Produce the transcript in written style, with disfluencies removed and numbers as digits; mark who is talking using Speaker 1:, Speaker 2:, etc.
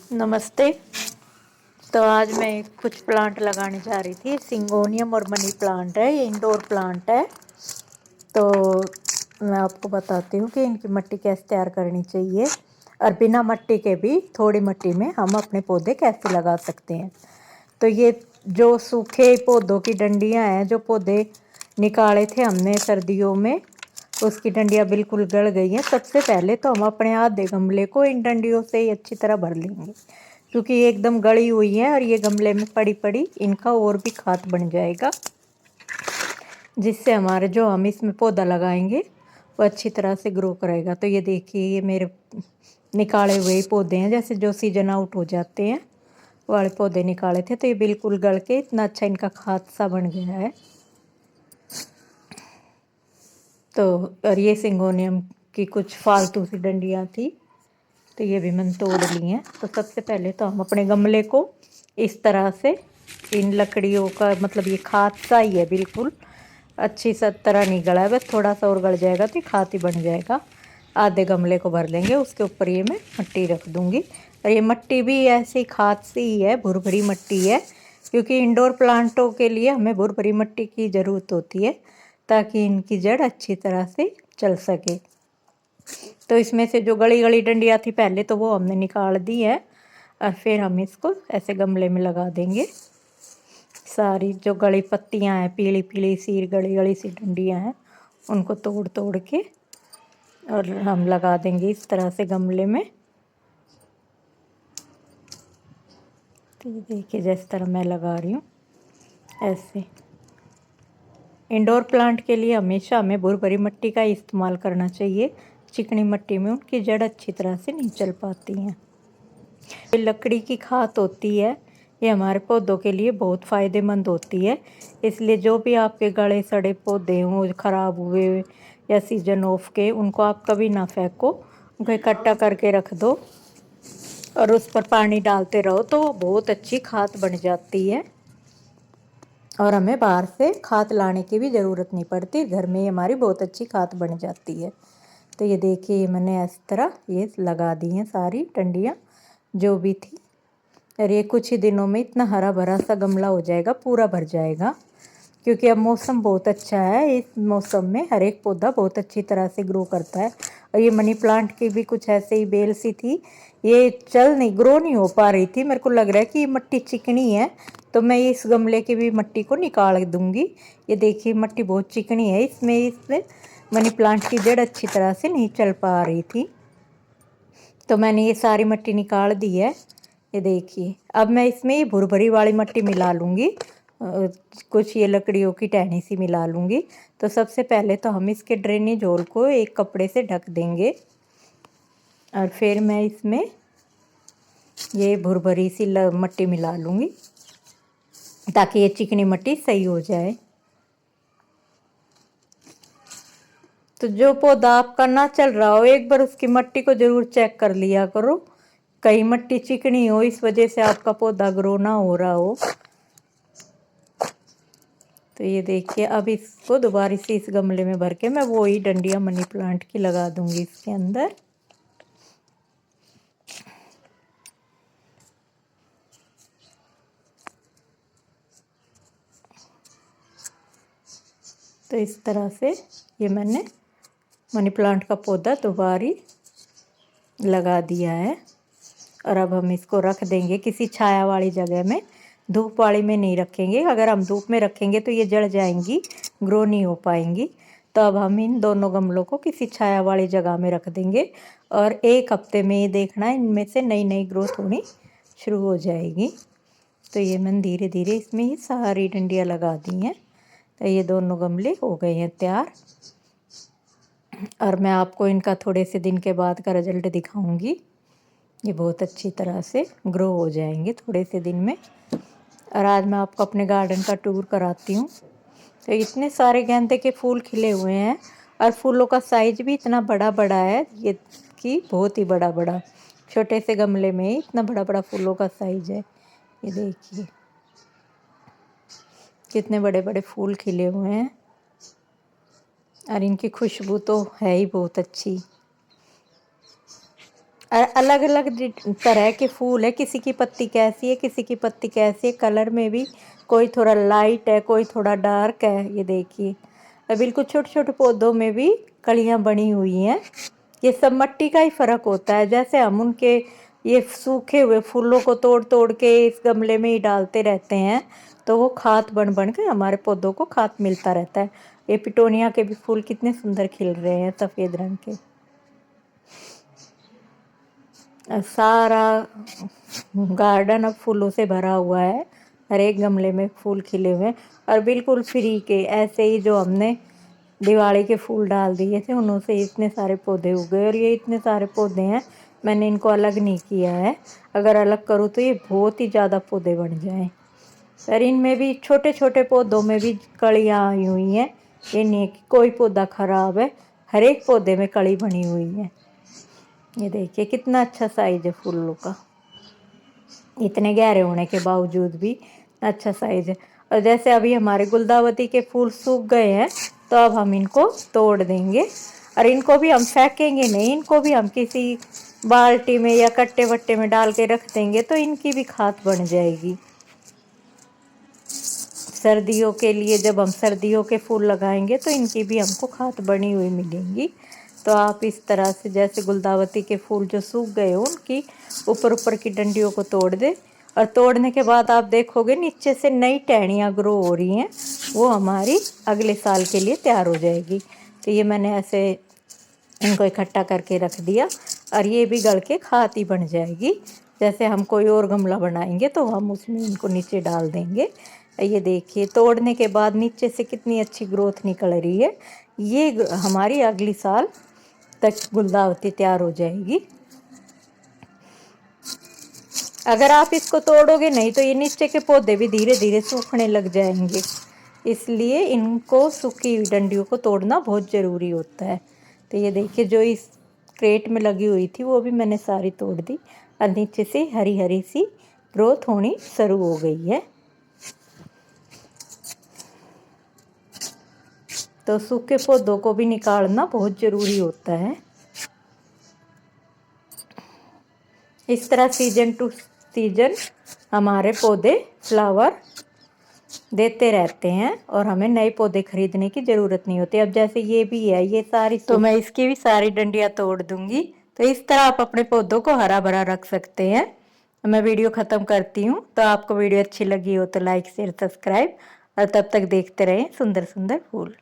Speaker 1: नमस्ते। तो आज मैं कुछ प्लांट लगाने जा रही थी। सिंगोनियम और मनी प्लांट है, ये इंडोर प्लांट है। तो मैं आपको बताती हूँ कि इनकी मिट्टी कैसे तैयार करनी चाहिए और बिना मिट्टी के भी थोड़ी मिट्टी में हम अपने पौधे कैसे लगा सकते हैं। तो ये जो सूखे पौधों की डंडियाँ हैं, जो पौधे निकाले थे हमने सर्दियों में, उसकी डंडियाँ बिल्कुल गल गई हैं। सबसे पहले तो हम अपने आधे गमले को इन डंडियों से ही अच्छी तरह भर लेंगे, क्योंकि ये एकदम गली हुई है और ये गमले में पड़ी पड़ी इनका और भी खाद बन जाएगा, जिससे हमारे जो हम इसमें पौधा लगाएंगे वो अच्छी तरह से ग्रो करेगा। तो ये देखिए, ये मेरे निकाले हुए पौधे हैं, जैसे जो सीजन आउट हो जाते हैं वाले पौधे निकाले थे। तो ये बिल्कुल गल के इतना अच्छा इनका खाद सा बन गया है। तो और ये सिंगोनियम की कुछ फालतू सी डंडियाँ थी, तो ये भी मैंने तोड़ ली हैं। तो सबसे पहले तो हम अपने गमले को इस तरह से इन लकड़ियों का, मतलब ये खाद सा ही है, बिल्कुल अच्छी सा तरह नहीं गला है, बस थोड़ा सा और गल जाएगा तो ये खाद ही बन जाएगा। आधे गमले को भर लेंगे, उसके ऊपर ये मैं मिट्टी रख दूँगी। और ये मिट्टी भी ऐसी खाद सी ही है, भुरभुरी मिट्टी है, क्योंकि इंडोर प्लांटों के लिए हमें भुरभुरी मिट्टी की ज़रूरत होती है ताकि इनकी जड़ अच्छी तरह से चल सके। तो इसमें से जो गली गली डंडियाँ थी पहले, तो वो हमने निकाल दी है और फिर हम इसको ऐसे गमले में लगा देंगे। सारी जो गली पत्तियाँ हैं, पीली पीली सी गली गली सी डंडियाँ हैं, उनको तोड़ तोड़ के और हम लगा देंगे इस तरह से गमले में। तो ये देखिए, जिस तरह मैं लगा रही हूँ ऐसे। इंडोर प्लांट के लिए हमेशा हमें भुरभुरी मिट्टी का इस्तेमाल करना चाहिए। चिकनी मिट्टी में उनकी जड़ अच्छी तरह से नहीं चल पाती हैं। ये लकड़ी की खाद होती है, ये हमारे पौधों के लिए बहुत फ़ायदेमंद होती है। इसलिए जो भी आपके गले सड़े पौधे हों, ख़राब हुए या सीजन ऑफ के, उनको आप कभी ना फेंको, उनको इकट्ठा करके रख दो और उस पर पानी डालते रहो, तो बहुत अच्छी खाद बन जाती है और हमें बाहर से खाद लाने की भी ज़रूरत नहीं पड़ती। घर में ही हमारी बहुत अच्छी खाद बन जाती है। तो ये देखिए, मैंने इस तरह ये लगा दी हैं सारी डंडियाँ जो भी थी। और ये कुछ ही दिनों में इतना हरा भरा सा गमला हो जाएगा, पूरा भर जाएगा, क्योंकि अब मौसम बहुत अच्छा है। इस मौसम में हर एक पौधा बहुत अच्छी तरह से ग्रो करता है। और ये मनी प्लांट की भी कुछ ऐसे ही बेल सी थी, ये ग्रो नहीं हो पा रही थी। मेरे को लग रहा है कि ये मिट्टी चिकनी है, तो मैं इस गमले की भी मिट्टी को निकाल दूंगी। ये देखिए, मिट्टी बहुत चिकनी है, इसमें मनी प्लांट की जड़ अच्छी तरह से नहीं चल पा रही थी, तो मैंने ये सारी मिट्टी निकाल दी है। ये देखिए, अब मैं इसमें ये भुरभुरी वाली मिट्टी मिला लूँगी, कुछ ये लकड़ियों की टहनी सी मिला लूँगी। तो सबसे पहले तो हम इसके ड्रेनेज होल को एक कपड़े से ढक देंगे और फिर मैं इसमें ये भुरभुरी सी मिट्टी मिला लूँगी, ताकि ये चिकनी मिट्टी सही हो जाए। तो जो पौधा आपका ना चल रहा हो, एक बार उसकी मिट्टी को ज़रूर चेक कर लिया करो, कहीं मिट्टी चिकनी हो, इस वजह से आपका पौधा ग्रो ना हो रहा हो। तो ये देखिए, अब इसको दोबारा से इस गमले में भर के मैं वही डंडियाँ मनी प्लांट की लगा दूंगी इसके अंदर। तो इस तरह से ये मैंने मनी प्लांट का पौधा दोबारा लगा दिया है। और अब हम इसको रख देंगे किसी छाया वाली जगह में, धूप वाली में नहीं रखेंगे। अगर हम धूप में रखेंगे तो ये जड़ जाएंगी, ग्रो नहीं हो पाएंगी। तो अब हम इन दोनों गमलों को किसी छाया वाली जगह में रख देंगे और एक हफ्ते में ये देखना इनमें से नई नई ग्रोथ होनी शुरू हो जाएगी। तो ये मैंने धीरे धीरे इसमें ही सारी डंडियाँ लगा दी हैं। तो ये दोनों गमले हो गए हैं तैयार और मैं आपको इनका थोड़े से दिन के बाद का रिजल्ट दिखाऊंगी। ये बहुत अच्छी तरह से ग्रो हो जाएंगे थोड़े से दिन में। और आज मैं आपको अपने गार्डन का टूर कराती हूँ। तो इतने सारे गेंदे के फूल खिले हुए हैं और फूलों का साइज भी इतना बड़ा बड़ा है, ये कि बहुत ही बड़ा बड़ा, छोटे से गमले में इतना बड़ा बड़ा फूलों का साइज है। ये देखिए कितने बड़े बड़े फूल खिले हुए हैं और इनकी खुशबू तो है ही बहुत अच्छी। अलग अलग तरह के फूल है, किसी की पत्ती कैसी है, किसी की पत्ती कैसी है, कलर में भी कोई थोड़ा लाइट है, कोई थोड़ा डार्क है। ये देखिए बिल्कुल छोटे छोटे पौधों में भी कलियां बनी हुई हैं। ये सब मिट्टी का ही फर्क होता है। जैसे हम उनके ये सूखे हुए फूलों को तोड़ तोड़ के इस गमले में ही डालते रहते हैं, तो वो खाद बन बन के हमारे पौधों को खाद मिलता रहता है। ये पिटोनिया के भी फूल कितने सुंदर खिल रहे हैं, सफ़ेद रंग के। सारा गार्डन अब फूलों से भरा हुआ है, हर एक गमले में फूल खिले हुए हैं। और बिल्कुल फ्री के ऐसे ही जो हमने दिवाली के फूल डाल दिए थे, उन्हों से इतने सारे पौधे उगे। और ये इतने सारे पौधे हैं, मैंने इनको अलग नहीं किया है। अगर अलग करूँ तो ये बहुत ही ज़्यादा पौधे बन जाएं। और इनमें भी छोटे छोटे पौधों में भी कलियाँ आई हुई हैं। ये नहीं है कि कोई पौधा खराब है, हर एक पौधे में कली बनी हुई है। ये देखिए कितना अच्छा साइज है फूलों का, इतने गहरे होने के बावजूद भी अच्छा साइज है। और जैसे अभी हमारे गुलदावती के फूल सूख गए हैं, तो अब हम इनको तोड़ देंगे। और इनको भी हम फेंकेंगे नहीं, इनको भी हम किसी बाल्टी में या कट्टे वट्टे में डाल के रख देंगे, तो इनकी भी खाद बन जाएगी। सर्दियों के लिए जब हम सर्दियों के फूल लगाएंगे, तो इनकी भी हमको खाद बनी हुई मिलेंगी। तो आप इस तरह से जैसे गुलदावती के फूल जो सूख गए हो, उनकी ऊपर ऊपर की डंडियों को तोड़ दे। और तोड़ने के बाद आप देखोगे नीचे से नई टहनियाँ ग्रो हो रही हैं, वो हमारी अगले साल के लिए तैयार हो जाएगी। तो ये मैंने ऐसे इनको इकट्ठा करके रख दिया, और ये भी गल के खाद ही बन जाएगी। जैसे हम कोई और गमला बनाएंगे तो हम उसमें इनको नीचे डाल देंगे। ये देखिए तोड़ने के बाद नीचे से कितनी अच्छी ग्रोथ निकल रही है। ये हमारी अगली साल तक गुलदावती तैयार हो जाएगी। अगर आप इसको तोड़ोगे नहीं, तो ये नीचे के पौधे भी धीरे धीरे सूखने लग जाएंगे। इसलिए इनको सूखी हुई डंडियों को तोड़ना बहुत ज़रूरी होता है। तो ये देखिए जो इस क्रेट में लगी हुई थी, वो भी मैंने सारी तोड़ दी, और नीचे से हरी हरी सी ग्रोथ होनी शुरू हो गई है। तो सूखे पौधों को भी निकालना बहुत ज़रूरी होता है। इस तरह सीजन टू सीजन हमारे पौधे फ्लावर देते रहते हैं, और हमें नए पौधे खरीदने की ज़रूरत नहीं होती। अब जैसे ये भी है, ये सारी, तो मैं इसकी भी सारी डंडियाँ तोड़ दूंगी। तो इस तरह आप अपने पौधों को हरा भरा रख सकते हैं। मैं वीडियो ख़त्म करती हूँ। तो आपको वीडियो अच्छी लगी हो तो लाइक शेयर सब्सक्राइब, और तब तक देखते रहें सुंदर सुंदर फूल।